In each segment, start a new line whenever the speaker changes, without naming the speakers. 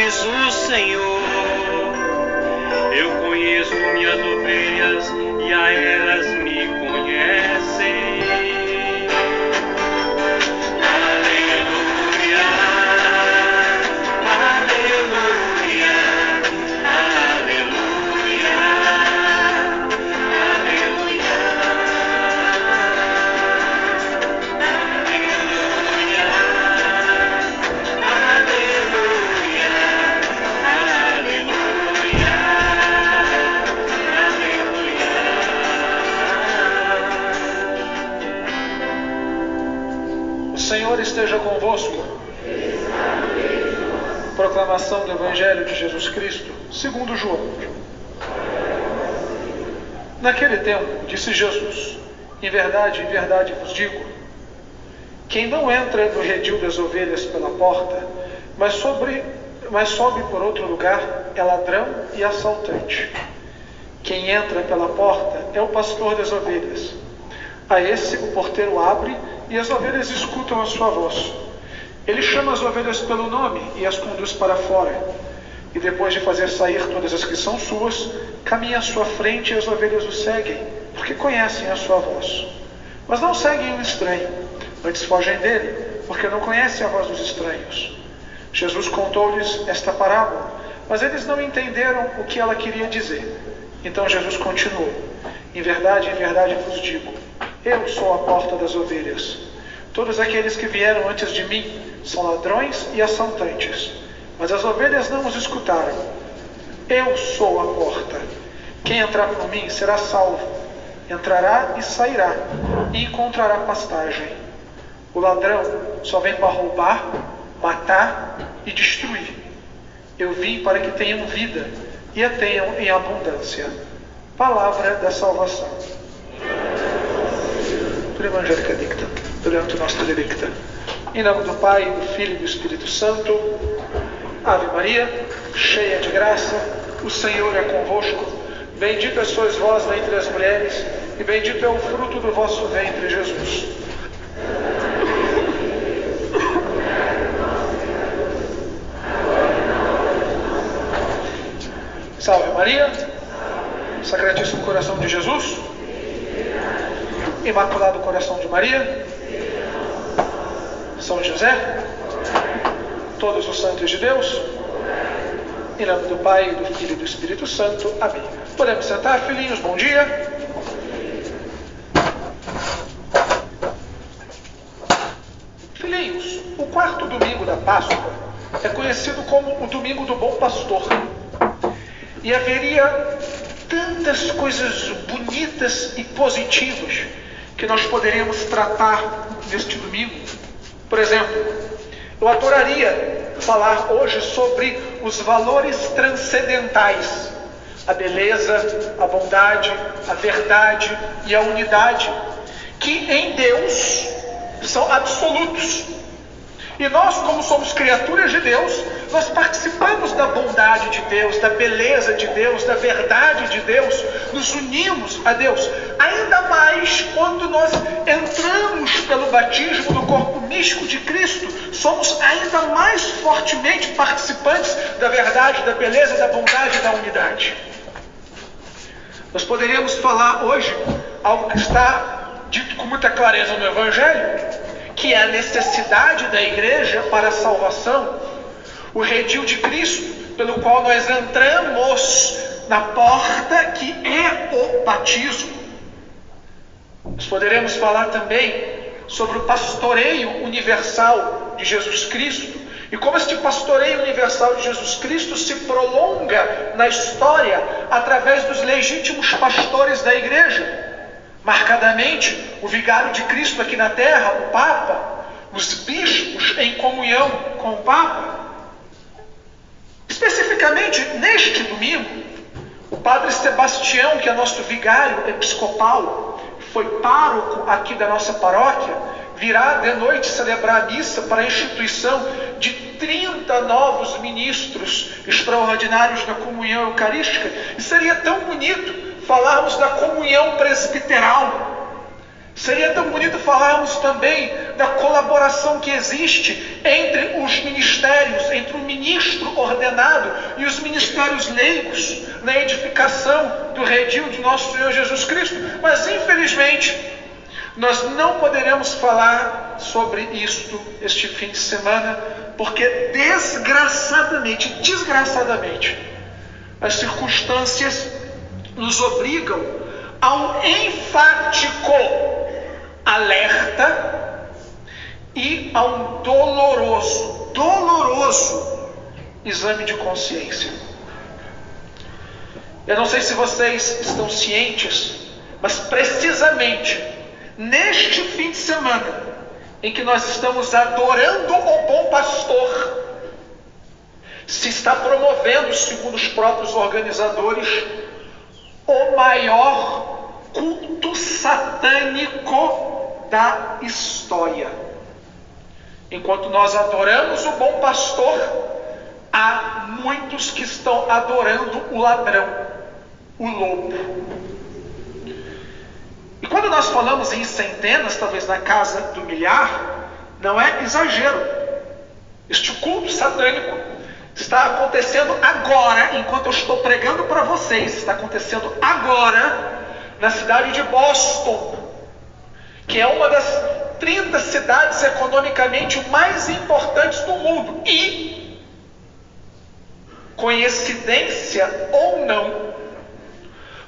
diz o Senhor. Eu conheço minhas ovelhas e a elas me conhecem.
O Senhor esteja convosco. Proclamação do Evangelho de Jesus Cristo, segundo João. Naquele tempo, disse Jesus: em verdade vos digo, quem não entra no redil das ovelhas pela porta, mas sobe por outro lugar, é ladrão e assaltante. Quem entra pela porta é o pastor das ovelhas. A esse o porteiro abre e as ovelhas escutam a sua voz. Ele chama as ovelhas pelo nome e as conduz para fora. E depois de fazer sair todas as que são suas, caminha à sua frente e as ovelhas o seguem, porque conhecem a sua voz. Mas não seguem o estranho, antes fogem dele, porque não conhecem a voz dos estranhos. Jesus contou-lhes esta parábola, mas eles não entenderam o que ela queria dizer. Então Jesus continuou: em verdade vos digo, eu sou a porta das ovelhas. Todos aqueles que vieram antes de mim são ladrões e assaltantes, mas as ovelhas não os escutaram. Eu sou a porta. Quem entrar por mim será salvo. Entrará e sairá, e encontrará pastagem. O ladrão só vem para roubar, matar e destruir. Eu vim para que tenham vida e a tenham em abundância. Palavra da salvação. Por Evangelica Dicta, durante o nosso delicta. Em nome do Pai, do Filho e do Espírito Santo. Ave Maria, cheia de graça, o Senhor é convosco. Bendita sois vós dentre as mulheres, e bendito é o fruto do vosso ventre, Jesus. Salve Maria, Sacratíssimo Coração de Jesus, Imaculado Coração de Maria, São José, todos os santos de Deus, em nome do Pai, do Filho e do Espírito Santo. Amém. Podemos sentar, filhinhos, bom dia. Filhinhos, o quarto domingo da Páscoa é conhecido como o Domingo do Bom Pastor. E haveria tantas coisas bonitas e positivas que nós poderíamos tratar neste domingo. Por exemplo, eu adoraria falar hoje sobre os valores transcendentais, a beleza, a bondade, a verdade e a unidade, que em Deus são absolutos. E nós, como somos criaturas de Deus, nós participamos da bondade de Deus, da beleza de Deus, da verdade de Deus, nos unimos a Deus. Ainda mais quando nós entramos pelo batismo do corpo místico de Cristo, somos ainda mais fortemente participantes da verdade, da beleza, da bondade e da unidade. Nós poderíamos falar hoje algo que está dito com muita clareza no Evangelho, que é a necessidade da igreja para a salvação, o redil de Cristo, pelo qual nós entramos na porta que é o batismo. Nós poderemos falar também sobre o pastoreio universal de Jesus Cristo e como este pastoreio universal de Jesus Cristo se prolonga na história através dos legítimos pastores da igreja. Marcadamente, o vigário de Cristo aqui na terra, o Papa, os bispos em comunhão com o Papa. Especificamente, neste domingo, o Padre Sebastião, que é nosso vigário episcopal, foi pároco aqui da nossa paróquia, virá de noite celebrar a missa para a instituição de 30 novos ministros extraordinários da comunhão eucarística. E seria tão bonito falarmos da comunhão presbiteral. Seria tão bonito falarmos também da colaboração que existe entre os ministérios, entre o ministro ministro ordenado e os ministérios leigos na edificação do redil de nosso Senhor Jesus Cristo. Mas, infelizmente, nós não poderemos falar sobre isto este fim de semana, porque desgraçadamente, as circunstâncias nos obrigam a um enfático alerta e a um doloroso exame de consciência. Eu não sei se vocês estão cientes, mas precisamente neste fim de semana em que nós estamos adorando o bom pastor, se está promovendo, segundo os próprios organizadores, o maior culto satânico da história. Enquanto nós adoramos o bom pastor, há muitos que estão adorando o ladrão, o lobo. E quando nós falamos em centenas, talvez na casa do milhar, não é exagero. Este culto satânico está acontecendo agora, enquanto eu estou pregando para vocês, está acontecendo agora na cidade de Boston, que é uma das 30 cidades economicamente mais importantes do mundo. E, coincidência ou não,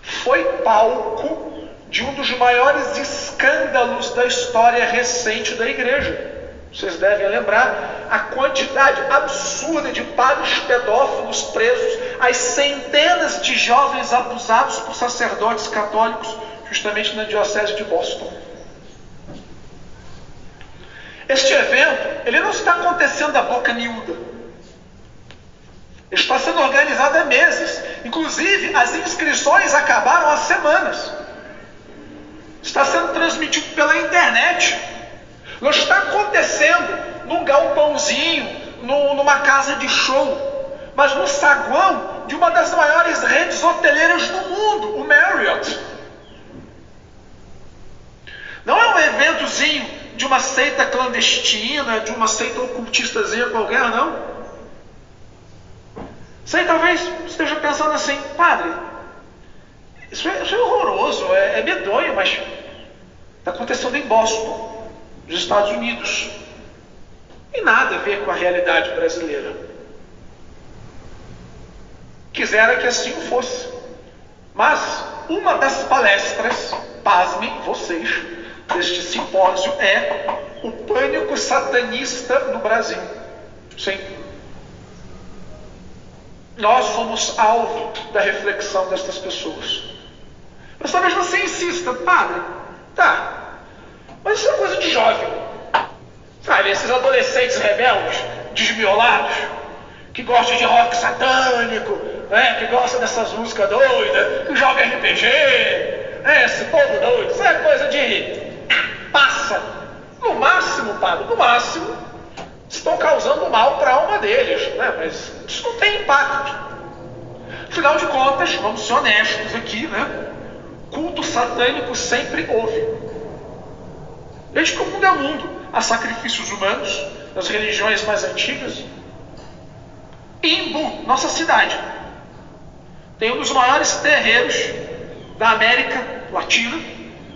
foi palco de um dos maiores escândalos da história recente da igreja. Vocês devem lembrar a quantidade absurda de padres pedófilos presos, as centenas de jovens abusados por sacerdotes católicos, justamente na diocese de Boston. Este evento, ele não está acontecendo à boca miúda. Ele está sendo organizado há meses. Inclusive, as inscrições acabaram há semanas. Está sendo transmitido pela internet. Não está acontecendo num galpãozinho, numa casa de show, mas no saguão de uma das maiores redes hoteleiras do mundo, o Marriott. Não é um eventozinho de uma seita clandestina, de uma seita ocultistazinha qualquer, não. Você talvez esteja pensando assim: padre, isso é horroroso, é medonho, mas está acontecendo em Boston, nos Estados Unidos. E nada a ver com a realidade brasileira. Quisera que assim fosse. Mas uma das palestras, pasmem vocês, deste simpósio é o pânico satanista no Brasil. Sim. Nós somos alvo da reflexão destas pessoas. Mas talvez você insista: padre, tá, mas isso é coisa de jovem. Sabe, esses adolescentes rebeldes, desmiolados, que gostam de rock satânico, né, que gostam dessas músicas doidas, que jogam RPG, esse povo doido, isso é coisa de passa. No máximo, padre, no máximo, estão causando mal para a alma deles, né? Mas isso não tem impacto. Afinal de contas, vamos ser honestos aqui, né? Culto satânico sempre houve. Desde que o mundo é mundo, há sacrifícios humanos nas religiões mais antigas. Embu, nossa cidade, tem um dos maiores terreiros da América Latina,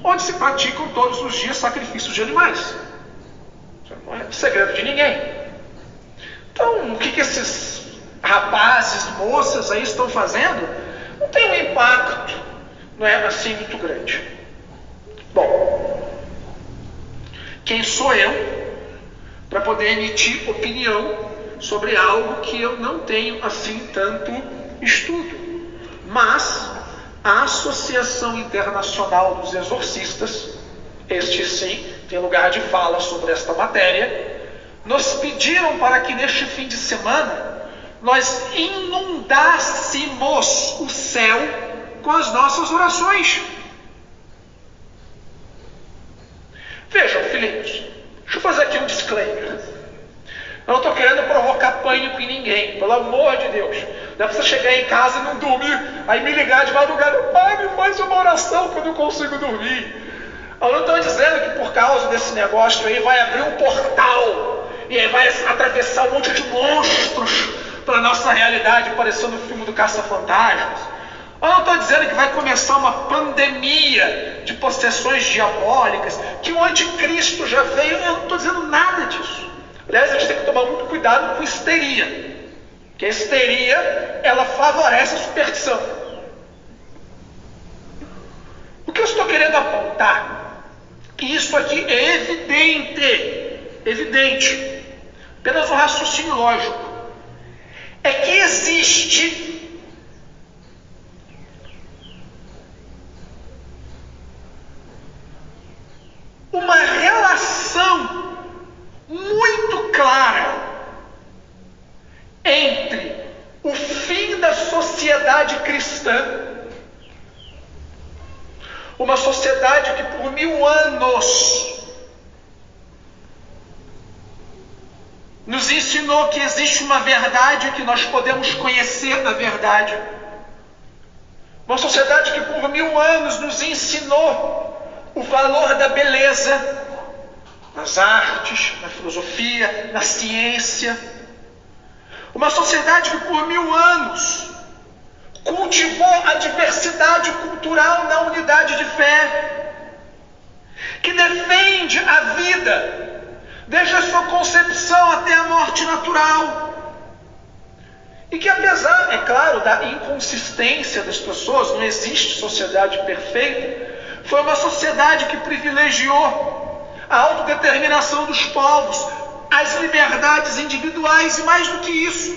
onde se praticam todos os dias sacrifícios de animais. Isso não é segredo de ninguém. Então, o que esses rapazes, moças aí estão fazendo, não tem um impacto, não é assim muito grande. Bom, quem sou eu para poder emitir opinião sobre algo que eu não tenho assim tanto estudo? Mas a Associação Internacional dos Exorcistas, este sim tem lugar de fala sobre esta matéria, nos pediram para que neste fim de semana nós inundássemos o céu com as nossas orações. Vejam, filhinhos, deixa eu fazer aqui um disclaimer. Eu não estou querendo provocar pânico em ninguém, pelo amor de Deus. Não é para você chegar em casa e não dormir, aí me ligar de madrugada: pai, me faz uma oração que eu não consigo dormir. Eu não estou dizendo que por causa desse negócio aí vai abrir um portal e aí vai atravessar um monte de monstros nossa realidade, parecendo o filme do Caça-Fantasmas. Eu não estou dizendo que vai começar uma pandemia de possessões diabólicas, que o anticristo já veio. Eu não estou dizendo nada disso. Aliás, a gente tem que tomar muito cuidado com histeria. Porque a histeria, ela favorece a superstição. O que eu estou querendo apontar, que isso aqui é evidente, apenas um raciocínio lógico, é que existe uma relação muito clara entre o fim da sociedade cristã, uma sociedade que por 1000 anos nos ensinou que existe uma verdade, que nós podemos conhecer a verdade. Uma sociedade que por 1000 anos nos ensinou o valor da beleza nas artes, na filosofia, na ciência. Uma sociedade que por 1000 anos cultivou a diversidade cultural na unidade de fé, que defende a vida desde a sua concepção até a morte natural, e que, apesar, é claro, da inconsistência das pessoas, não existe sociedade perfeita, foi uma sociedade que privilegiou a autodeterminação dos povos, as liberdades individuais, e mais do que isso,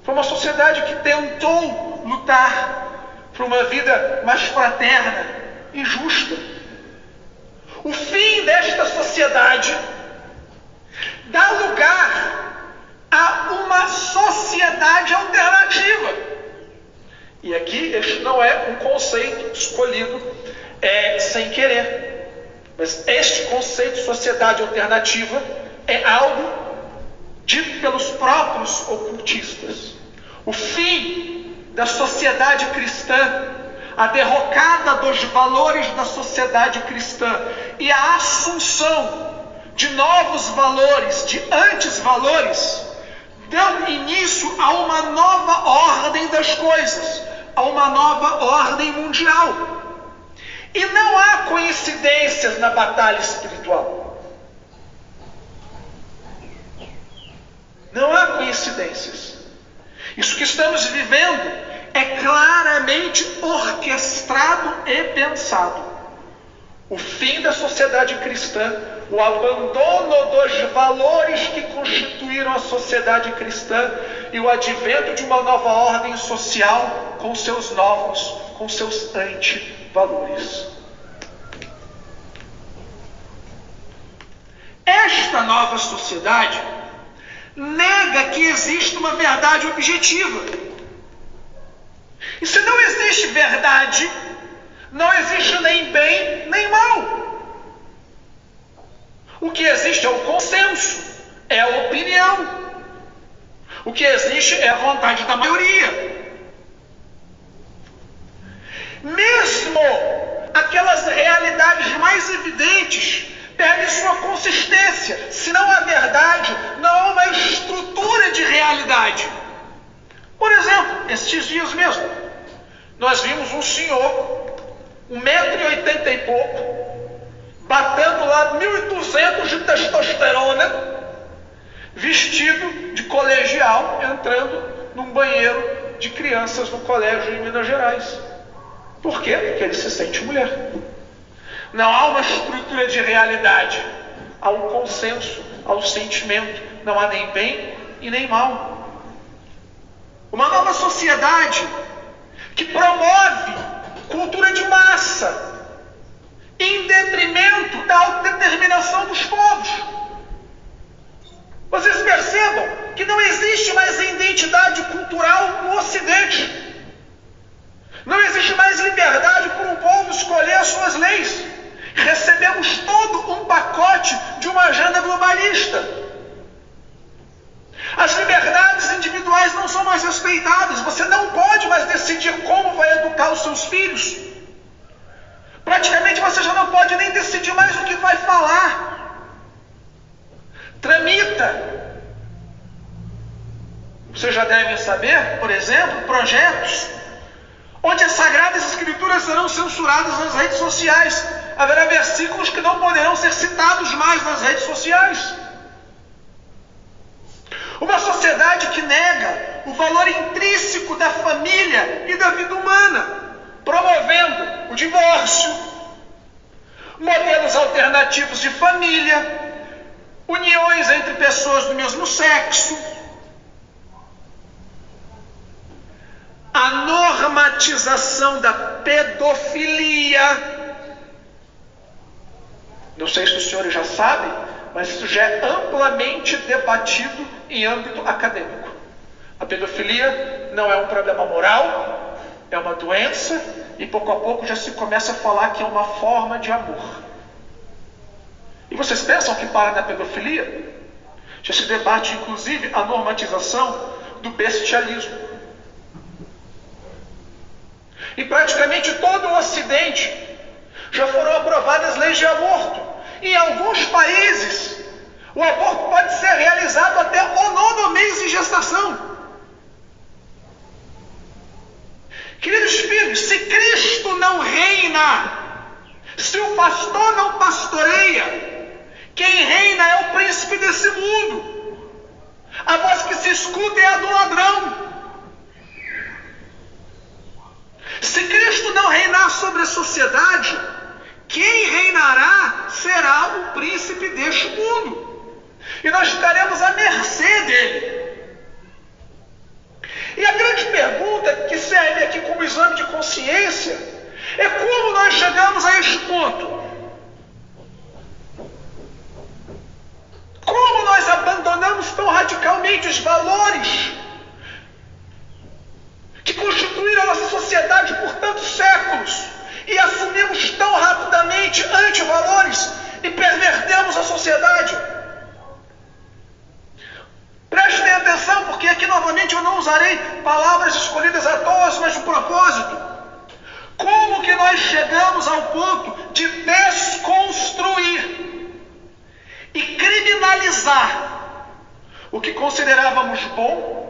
foi uma sociedade que tentou lutar por uma vida mais fraterna e justa. O fim desta sociedade dá lugar a uma sociedade alternativa. E aqui este não é um conceito escolhido sem querer. Mas este conceito de sociedade alternativa é algo dito pelos próprios ocultistas. O fim da sociedade cristã, a derrocada dos valores da sociedade cristã e a assunção de novos valores, de antes-valores, dão início a uma nova ordem das coisas, a uma nova ordem mundial. E não há coincidências na batalha espiritual. Não há coincidências. Isso que estamos vivendo é claramente orquestrado e pensado. O fim da sociedade cristã, o abandono dos valores que constituíram a sociedade cristã e o advento de uma nova ordem social com seus novos, com seus antivalores. Esta nova sociedade nega que existe uma verdade objetiva. E se não existe verdade, não existe nem bem nem mal. O que existe é o consenso, é a opinião. O que existe é a vontade da maioria. Mesmo aquelas realidades mais evidentes perdem sua consistência. Se não há verdade, não há uma estrutura de realidade. Por exemplo, estes dias mesmo, nós vimos um senhor, 1,80 m e pouco, batendo lá 1.200 de testosterona, vestido de colegial, entrando num banheiro de crianças no colégio em Minas Gerais. Por quê? Porque ele se sente mulher. Não há uma estrutura de realidade, há um consenso, há um sentimento, não há nem bem e nem mal. Uma nova sociedade que promove cultura de massa, em detrimento da autodeterminação dos povos. Vocês percebam que não existe mais identidade cultural no Ocidente. Não existe mais liberdade para um povo escolher as suas leis. Recebemos todo um pacote de uma agenda globalista. As liberdades individuais não são mais respeitadas. Você não pode mais decidir como vai educar os seus filhos. Praticamente você já não pode nem decidir mais o que vai falar. Tramita Vocês já devem saber, por exemplo, projetos onde as Sagradas Escrituras serão censuradas nas redes sociais. Haverá versículos que não poderão ser citados mais nas redes sociais. Uma sociedade que nega o valor intrínseco da família e da vida humana, promovendo o divórcio, modelos alternativos de família, uniões entre pessoas do mesmo sexo, a normatização da pedofilia. Não sei se os senhores já sabem, mas isso já é amplamente debatido em âmbito acadêmico. A pedofilia não é um problema moral, é uma doença, e pouco a pouco já se começa a falar que é uma forma de amor. E vocês pensam que para na pedofilia? Já se debate inclusive a normatização do bestialismo. Em praticamente todo o Ocidente já foram aprovadas leis de aborto. Em alguns países, o aborto pode ser realizado até o 9º mês de gestação. Queridos filhos, se Cristo não reina, se o pastor não pastoreia, quem reina é o príncipe desse mundo. A voz que se escuta é a do ladrão. Se Cristo não reinar sobre a sociedade, quem reinará será o príncipe deste mundo. E nós ficaremos à mercê dele. E a grande pergunta que serve aqui como exame de consciência é como nós chegamos a este ponto. Como nós abandonamos tão radicalmente os valores que constituíram a nossa sociedade por tantos séculos e assumimos tão rapidamente antivalores e pervertemos a sociedade. Prestem atenção, porque aqui novamente eu não usarei palavras escolhidas à toa, mas de propósito. Como que nós chegamos ao ponto de desconstruir e criminalizar o que considerávamos bom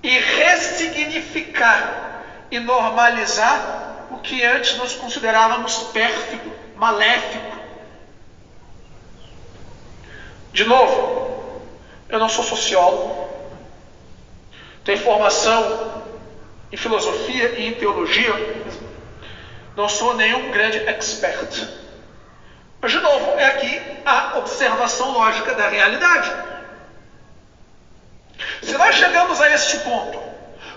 e ressignificar e normalizar o que antes nós considerávamos pérfido, maléfico? De novo, eu não sou sociólogo, tenho formação em filosofia e em teologia, não sou nenhum grande expert. Mas, de novo, é aqui a observação lógica da realidade. Se nós chegamos a este ponto,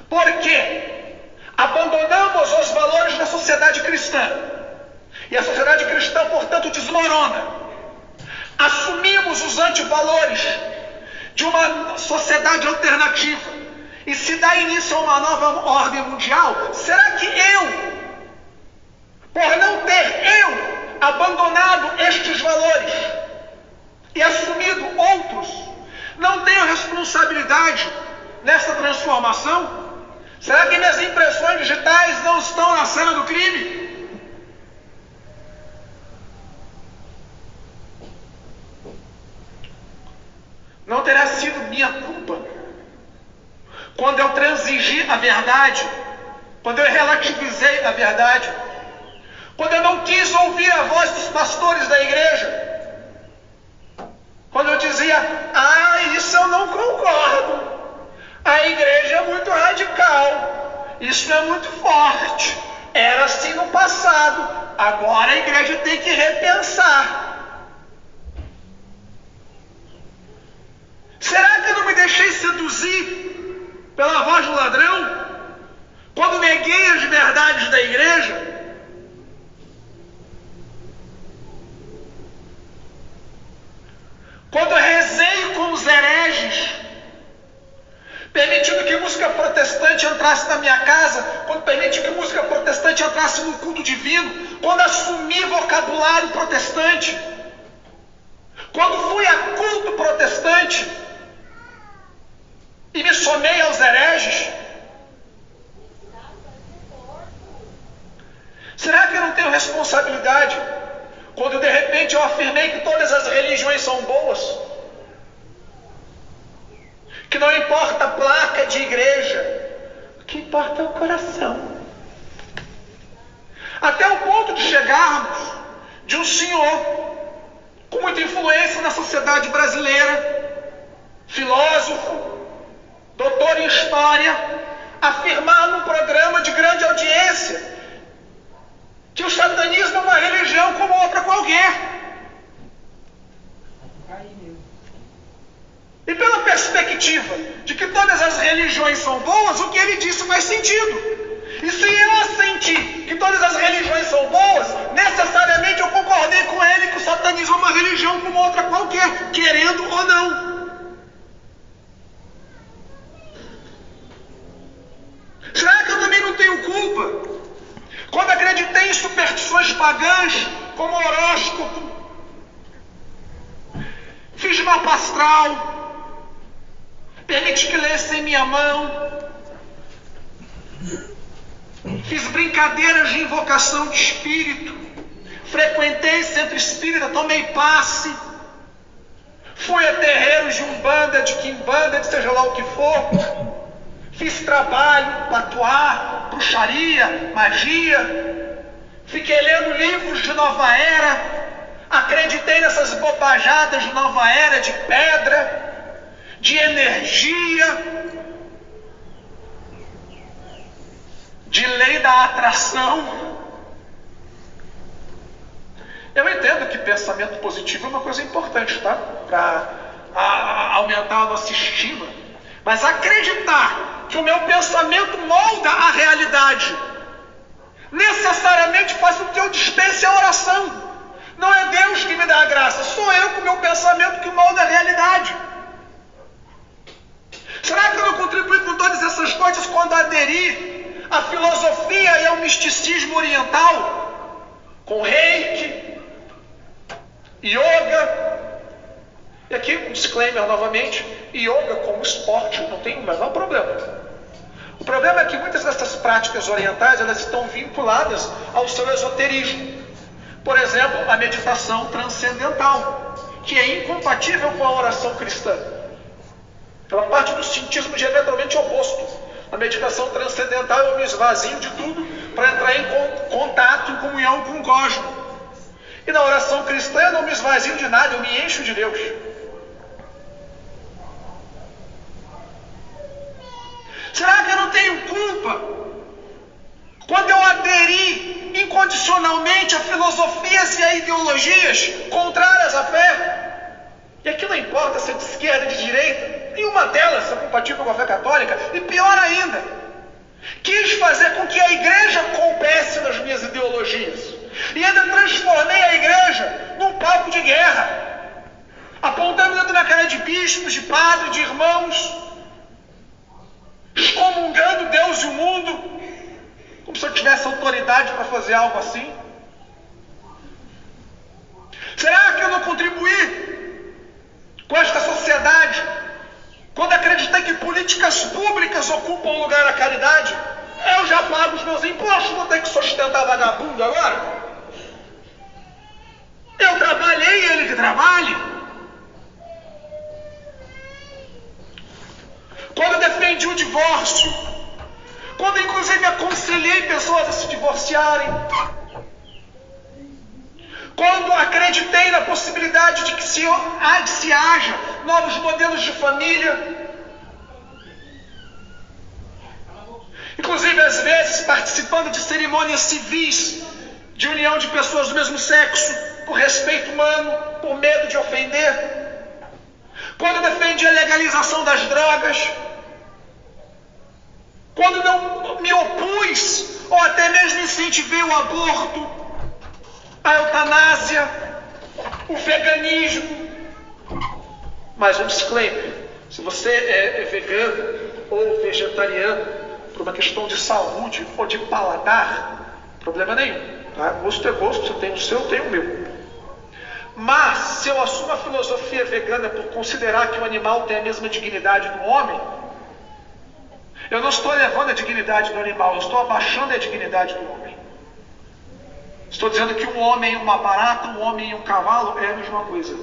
porque abandonamos os valores da sociedade cristã, e a sociedade cristã, portanto, desmorona, assumimos os antivalores de uma sociedade alternativa e se dá início a uma nova ordem mundial, será que por não ter abandonado estes valores e assumido outros, não tenho responsabilidade nessa transformação? Será que minhas impressões digitais não estão na cena do crime? Não terá sido minha culpa quando eu transigi a verdade, quando eu relativizei a verdade, quando eu não quis ouvir a voz dos pastores da igreja, quando eu dizia: isso eu não concordo, a igreja é muito radical, isso é muito forte, era assim no passado, agora a igreja tem que repensar. Será que eu não me deixei seduzir pela voz do ladrão quando neguei as verdades da igreja? Quando rezei com os hereges, permitindo que música protestante entrasse na minha casa, quando permiti que música protestante entrasse no culto divino, quando assumi vocabulário protestante, quando fui a culto protestante e me somei aos hereges, será que eu não tenho responsabilidade quando de repente eu afirmei que todas as religiões são boas? Que não importa a placa de igreja. O que importa é o coração. Até o ponto de chegarmos de um senhor com muita influência na sociedade brasileira, filósofo, doutor em história, afirmar num programa de grande audiência que o satanismo é uma religião como outra qualquer. E pela perspectiva de que todas as religiões são boas, o que ele disse faz sentido. E se eu assenti que todas as religiões são boas, necessariamente eu concordei com ele que o satanismo é uma religião como outra qualquer, querendo ou não. Será que eu também não tenho culpa quando acreditei em superstições pagãs, como horóscopo, fiz mapa astral, permiti que lessem minha mão, fiz brincadeiras de invocação de espírito, frequentei centro espírita, tomei passe, fui a terreiros de umbanda, de quimbanda, de seja lá o que for, fiz trabalho, patuá, bruxaria, magia, fiquei lendo livros de nova era, acreditei nessas bobajadas de nova era, de pedra, de energia, de lei da atração. Eu entendo que pensamento positivo é uma coisa importante, tá? Para aumentar a nossa estima. Mas acreditar que o meu pensamento molda a realidade necessariamente faz com que eu dispense a oração. Não é Deus que me dá a graça, sou eu com o meu pensamento que molda a realidade. Será que eu não contribuí com todas essas coisas quando aderi à filosofia e ao misticismo oriental? Com reiki, yoga. E aqui um disclaimer novamente, yoga como esporte não tem o menor problema. O problema é que muitas dessas práticas orientais elas estão vinculadas ao seu esoterismo. Por exemplo, a meditação transcendental, que é incompatível com a oração cristã. Ela parte do cientismo diametralmente oposto. A meditação transcendental eu me esvazio de tudo para entrar em contato, em comunhão com o cosmos. E na oração cristã eu não me esvazio de nada, eu me encho de Deus. Será que eu não tenho culpa quando eu aderi incondicionalmente a filosofias e a ideologias contrárias à fé? E aqui não importa se é de esquerda ou de direita, nenhuma delas é compatível com a fé católica, e pior ainda, quis fazer com que a igreja coubesse nas minhas ideologias, e ainda transformei a igreja num palco de guerra, apontando dentro na cara de bispos, de padres, de irmãos, excomungando Deus e o mundo, como se eu tivesse autoridade para fazer algo assim. Será que eu não contribuí com esta sociedade quando acreditei que políticas públicas ocupam o lugar da caridade? Eu já pago os meus impostos, vou ter que sustentar vagabundo agora? Eu trabalhei, ele que trabalhe. Quando eu defendi o divórcio, quando inclusive aconselhei pessoas a se divorciarem, quando acreditei na possibilidade de que se haja novos modelos de família, inclusive às vezes participando de cerimônias civis de união de pessoas do mesmo sexo, por respeito humano, por medo de ofender, quando defendi a legalização das drogas, quando não me opus ou até mesmo incentivei o aborto, a eutanásia, o veganismo. Mas um disclaimer: se você é vegano ou vegetariano por uma questão de saúde ou de paladar, problema nenhum, tá? Gosto é gosto, você tem o seu, eu tenho o meu. Mas se eu assumo a filosofia vegana por considerar que o animal tem a mesma dignidade do homem, eu não estou elevando a dignidade do animal, eu estou abaixando a dignidade do homem. Estou dizendo que um homem e uma barata, um homem e um cavalo é a mesma coisa.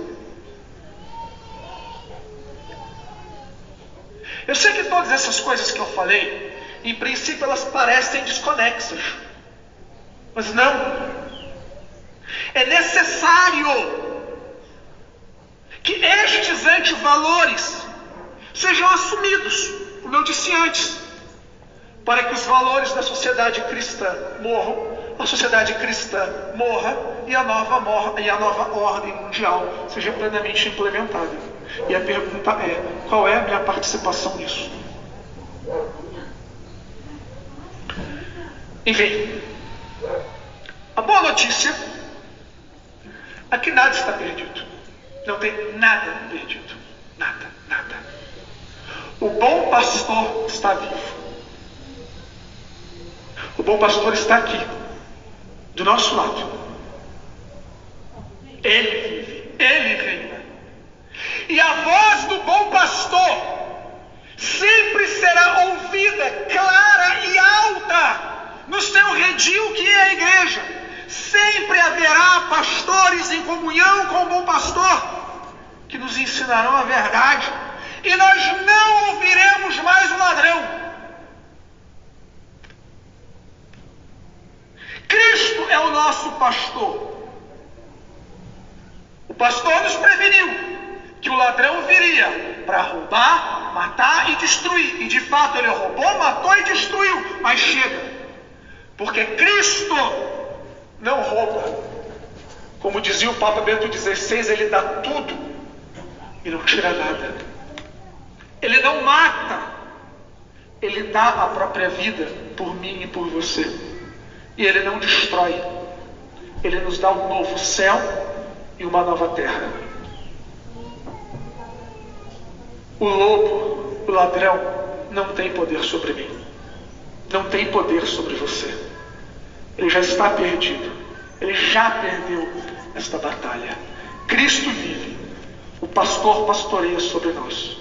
Eu sei que todas essas coisas que eu falei, em princípio elas parecem desconexas. Mas não. É necessário que estes antivalores sejam assumidos, como eu disse antes, para que os valores da sociedade cristã morram, a sociedade cristã morra e a nova ordem mundial seja plenamente implementada. E a pergunta é: qual é a minha participação nisso? Enfim, a boa notícia é que nada está perdido. Não tem nada perdido. Nada, nada. O bom pastor está vivo. O bom pastor está aqui, do nosso lado. Ele vive, ele reina. E a voz do bom pastor sempre será ouvida, clara e alta, no seu redil que é a igreja. Sempre haverá pastores em comunhão com o bom pastor, que nos ensinarão a verdade. E nós não ouviremos mais o ladrão. Cristo é o nosso pastor. O pastor nos preveniu que o ladrão viria para roubar, matar e destruir. E de fato ele roubou, matou e destruiu. Mas chega. Porque Cristo não rouba. Como dizia o Papa Bento XVI, ele dá tudo e não tira nada. Ele não mata. Ele dá a própria vida por mim e por você. E ele não destrói. Ele nos dá um novo céu e uma nova terra. O lobo, o ladrão, não tem poder sobre mim. Não tem poder sobre você. Ele já está perdido. Ele já perdeu esta batalha. Cristo vive. O pastor pastoreia sobre nós.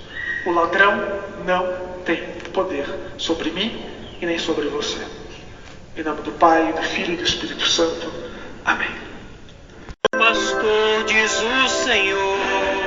O ladrão não tem poder sobre mim e nem sobre você. Em nome do Pai, do Filho e do Espírito Santo. Amém.
Pastor, diz o Senhor.